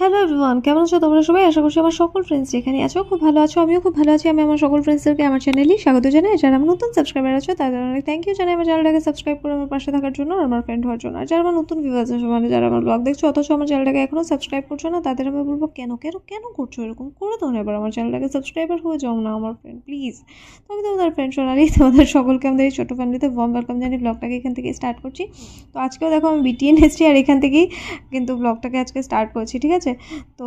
Hello everyone, কেমন আছো তোমরা সবাই? আশা করছি আমার সকল ফ্রেন্ডস যেখানে আছো খুব ভালো আছো। আমিও খুব ভালো আছি। আমি আমার সকল ফ্রেন্ডসদেরকে আমার চ্যানেলে স্বাগত জানাই। যারা আমার নতুন সাবস্ক্রাইবার আছো তাদের অনেক থ্যাংক ইউ জানাই আমার চ্যানেলটাকে সাবস্ক্রাইব করে আমার পাশে থাকার জন্য আর আমার ফ্রেন্ড হওয়ার জন্য। আর যারা আমার নতুন ভিউয়ার্স আছে, মানে যারা আমার ব্লগ দেখছো অথচ আমার চ্যানেলটাকে এখনও সাবস্ক্রাইব করছো না, তাদের আমি বলবো কেন কেন কেন করছো এরকম? করে দাও না, এবার আমার চ্যানেলটাকে সাবস্ক্রাইবার হয়ে যাও না আমার ফ্রেন্ড, প্লিজ। তো আমি তোমাদের ফ্রেন্ড সোনালি, তোমাদের সকলকে আমাদের এই ছোটো ফ্যামিলিতে ওয়ার্ম ওয়েলকাম জানিয়ে ব্লগটাকে এখান থেকে স্টার্ট করছি। তো আজকেও দেখো আমি বিটিএন এসেছি আর এখান থেকেই কিন্তু ব্লগটাকে আজকে স্টার্ট করছি, ঠিক আছে? তো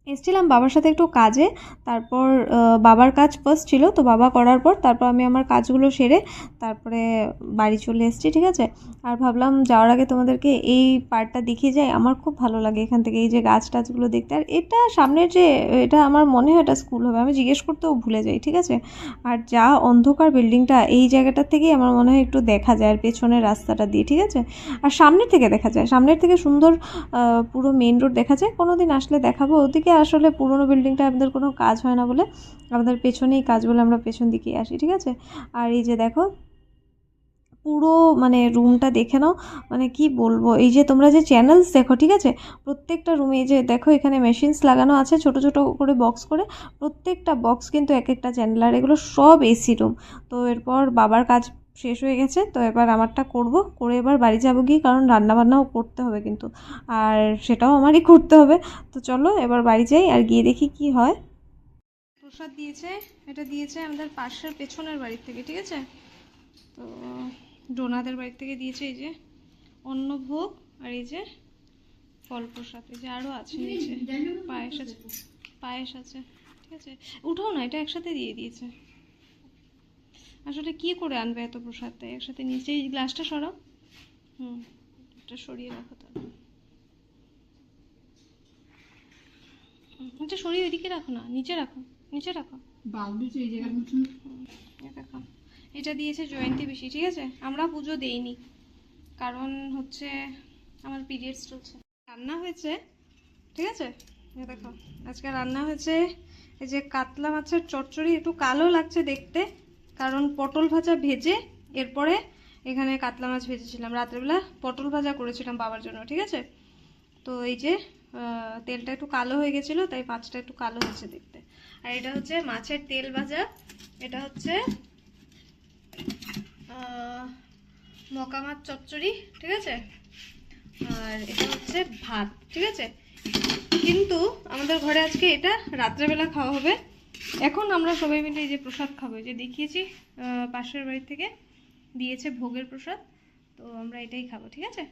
এসেছিলাম বাবার সাথে একটু কাজে, তারপর বাবার কাজ ফার্স্ট ছিল, তো বাবা করার পর তারপর আমি আমার কাজগুলো সেরে তারপরে বাড়ি চলে এসেছি, ঠিক আছে? আর ভাবলাম যাওয়ার আগে তোমাদেরকে এই পার্টটা দেখিয়ে যাই। আমার খুব ভালো লাগে এখান থেকে এই যে গাছ টাছগুলো দেখতে। আর এটা সামনের যে, এটা আমার মনে হয় এটা স্কুল হবে, আমি জিজ্ঞেস করতেও ভুলে যাই, ঠিক আছে? আর যা অন্ধকার বিল্ডিংটা, এই জায়গাটার থেকেই আমার মনে হয় একটু দেখা যায় আর পেছনের রাস্তাটা দিয়ে, ঠিক আছে? আর সামনের থেকে দেখা যায়, সামনের থেকে সুন্দর পুরো মেন রোড দেখা যায়। কোনো দিন আসলে দেখাবো। ওদিকে আসলে পুরোনো বিল্ডিংটা আমাদের কোনো কাজ হয় না বলে আমাদের পেছনেই কাজ বলে আমরা পেছন দিকেই আসি, ঠিক আছে? আর এই যে দেখো পুরো মানে রুমটা দেখে নাও, মানে কি বলবো, এই যে তোমরা যে চ্যানেলস দেখো, ঠিক আছে, প্রত্যেকটা রুমে এই যে দেখো এখানে মেশিনস লাগানো আছে ছোট ছোট করে বক্স করে, প্রত্যেকটা বক্স কিন্তু এক একটা চ্যানেল। আর এগুলো সব এসি রুম। তো এরপর বাবার কাজ শেষ হয়ে গেছে, তো এবার আমারটা করব, করে এবার বাড়ি যাবো গিয়ে, কারণ রান্নাবান্নাও করতে হবে কিন্তু, আর সেটাও আমারই করতে হবে। তো চলো এবার বাড়ি যাই আর গিয়ে দেখি কি হয়। প্রসাদ দিয়েছে, এটা দিয়েছে আমাদের পাশের পেছনের বাড়ির থেকে, ঠিক আছে? তো ডোনাদের বাড়ি থেকে দিয়েছে এই যে অন্নভোগ, আর এই যে ফল প্রসাদ, এই যে আরও আছে নিচে পায়েস আছে, পায়েস আছে, ঠিক আছে? উঠাও না, এটা একসাথে দিয়ে দিয়েছে। আসলে কি করে আনবে এত প্রসাদ, তাই একসাথে নিচে। এই গ্লাসটা সরাও, এটা সরিয়ে রাখো, তাহলে এটা সরিয়ে ওইদিকে রাখো না, নিচে রাখো, নিচে রাখো। দেখো এটা দিয়েছে জয়ন্তী বেশি, ঠিক আছে? আমরা পুজো দেইনি, কারণ হচ্ছে আমার পিরিয়ডস চলছে। রান্না হয়েছে, ঠিক আছে? দেখো আজকে রান্না হয়েছে এই যে কাতলা মাছের চচ্চড়ি, একটু কালো লাগছে দেখতে, কারণ পটল ভাজা ভেজে এরপরে এখানে কাতলা মাছ ভেজেছিলাম। রাত্রেবেলা পটল ভাজা করেছিলাম বাবার জন্য, ঠিক আছে? তো এই যে তেলটা একটু কালো হয়ে গেছিলো, তাই মাছটা একটু কালো হচ্ছে দেখতে। আর এটা হচ্ছে মাছের তেল ভাজা, এটা হচ্ছে মকা মাছ চচ্চড়ি, ঠিক আছে? আর এটা হচ্ছে ভাত, ঠিক আছে? কিন্তু আমাদের ঘরে আজকে এটা রাত্রেবেলা খাওয়া হবে। এখন আমরা সবাই মিলে এই যে প্রসাদ খাবো, যে দেখিয়েছি পাশের বাড়ি থেকে দিয়েছে ভোগের প্রসাদ, তো আমরা এটাই খাবো, ঠিক আছে?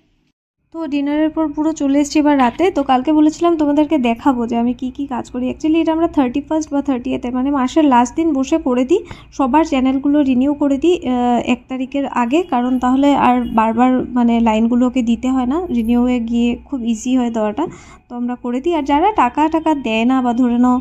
তো ডিনারের পর পুরো চলে এসেছি এবার রাতে। তো কালকে বলেছিলাম তোমাদেরকে দেখাবো যে আমি কি কি কাজ করি। অ্যাকচুয়ালি এটা আমরা 31st বা 30th মানে মাসের লাস্ট দিন বসে করে দিই, সবার চ্যানেলগুলো রিনিউ করে দিই 1 তারিখের আগে, কারণ তাহলে আর বারবার মানে লাইনগুলোকে দিতে হয় না, রিনিউয়ে গিয়ে খুব ইজি হয় দেওয়াটা। তো আমরা করে দিই। আর যারা টাকা টাকা দেয় না বা ধরে নাও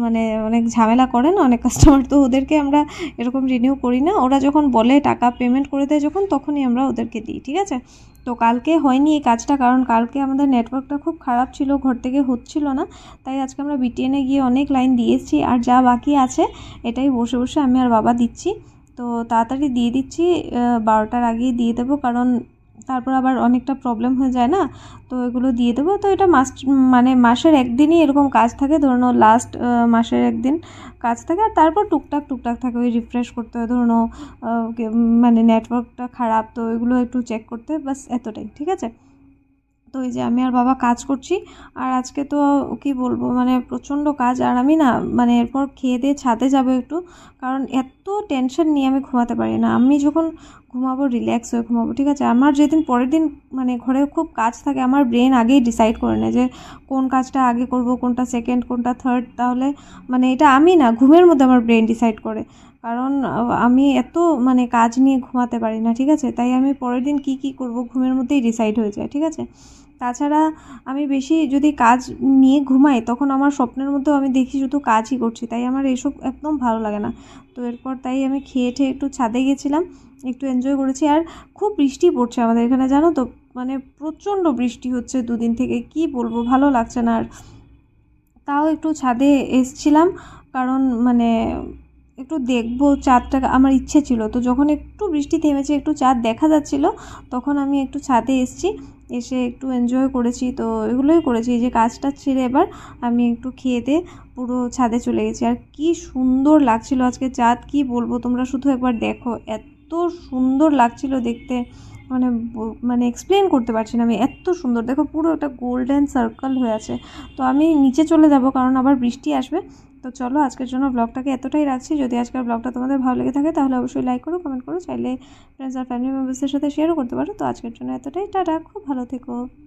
মানে অনেক ঝামেলা করে না অনেক কাস্টমার, তো ওদেরকে আমরা এরকম রিনিউ করি না। ওরা যখন বলে টাকা পেমেন্ট করে দেয় যখন, তখনই আমরা ওদেরকে দিই, ঠিক আছে? তো কালকে হয়নি এই কাজটা, কারণ কালকে আমাদের নেটওয়ার্কটা খুব খারাপ ছিল, ঘর থেকে হচ্ছিল না, তাই আজকে আমরা বিটিএনে গিয়ে অনেক লাইন দিয়েছি। আর যা বাকি আছে এটাই বসে বসে আমি আর বাবা দিচ্ছি। তো তাড়াতাড়ি দিয়ে দিচ্ছি, 12টার আগেই দিয়ে দেবো, কারণ তারপর আবার অনেকটা প্রবলেম হয়ে যায় না, তো এগুলো দিয়ে দেবো। তো এটা মানে মাসের একদিনই এরকম কাজ থাকে, ধরুন লাস্ট মাসের একদিন কাজ থাকে, আর তারপর টুকটাক টুকটাক থাকে, ওই রিফ্রেশ করতে হয়, ধরুন মানে নেটওয়ার্কটা খারাপ, তো এগুলো একটু চেক করতে, বাস এতটাই, ঠিক আছে? তো এই যে আমি আর বাবা কাজ করছি। আর আজকে তো কি বলবো, মানে প্রচণ্ড কাজ। আর আমি না মানে এরপর খেয়ে দিয়ে ছাদে যাবো একটু, কারণ এত টেনশন নিয়ে আমি ঘুমাতে পারি না। আমি যখন ঘুমাবো রিল্যাক্স হয়ে ঘুমাবো, ঠিক আছে? আমার যেদিন পরের দিন মানে ঘরে খুব কাজ থাকে, আমার ব্রেন আগেই ডিসাইড করে নেয় যে কোন কাজটা আগে করব, কোনটা সেকেন্ড, কোনটা থার্ড। তাহলে মানে এটা আমি না, ঘুমের মধ্যে আমার ব্রেন ডিসাইড করে, কারণ আমি এত মানে কাজ নিয়ে ঘুমাতে পারি না, ঠিক আছে? তাই আমি পরের দিন কী কী করব ঘুমের মধ্যেই ডিসাইড হয়ে যায়, ঠিক আছে? তাছাড়া আমি বেশি যদি কাজ নিয়ে ঘুমাই, তখন আমার স্বপ্নের মধ্যেও আমি দেখি শুধু কাজই করছি, তাই আমার এইসব একদম ভালো লাগে না। তো এরপর তাই আমি খেয়ে ঠেয়ে একটু ছাদে গেছিলাম, একটু এনজয় করেছি। আর খুব বৃষ্টি পড়ছে আমাদের এখানে, জানো তো, মানে প্রচণ্ড বৃষ্টি হচ্ছে দুদিন থেকে, কি বলবো, ভালো লাগছে না। আর তাও একটু ছাদে এসছিলাম, কারণ মানে একটু দেখবো চাঁদটা, আমার ইচ্ছে ছিল। তো যখন একটু বৃষ্টি থেমেছে, একটু চাঁদ দেখা যাচ্ছিলো, তখন আমি একটু ছাদে এসেছি। এসে একটু এনজয় করেছি, তো এগুলোই করেছি। এই যে কাজটা ছেড়ে এবার আমি একটু খেয়ে দিয়ে পুরো ছাদে চলে গেছি। আর কি সুন্দর লাগছিল আজকে চাঁদ, কি বলবো, তোমরা শুধু একবার দেখো, এত সুন্দর লাগছিল দেখতে, মানে মানে এক্সপ্লেন করতে পারছি না আমি, এত সুন্দর। দেখো পুরো একটা গোল্ডেন সার্কেল হয়ে আছে। তো আমি নিচে চলে যাব কারণ আবার বৃষ্টি আসবে। তো চলো আজকের জন্য ব্লগটাকে এতটাই রাখছি। যদি আজকের ব্লগটা তোমাদের ভালো লেগে থাকে তাহলে অবশ্যই লাইক করো, কমেন্ট করো, চাইলে ফ্রেন্ডস আর ফ্যামিলি মেম্বার্সদের সাথে শেয়ারও করতে পারো। তো আজকের জন্য এতটাই, টাটা, খুব ভালো থেকো।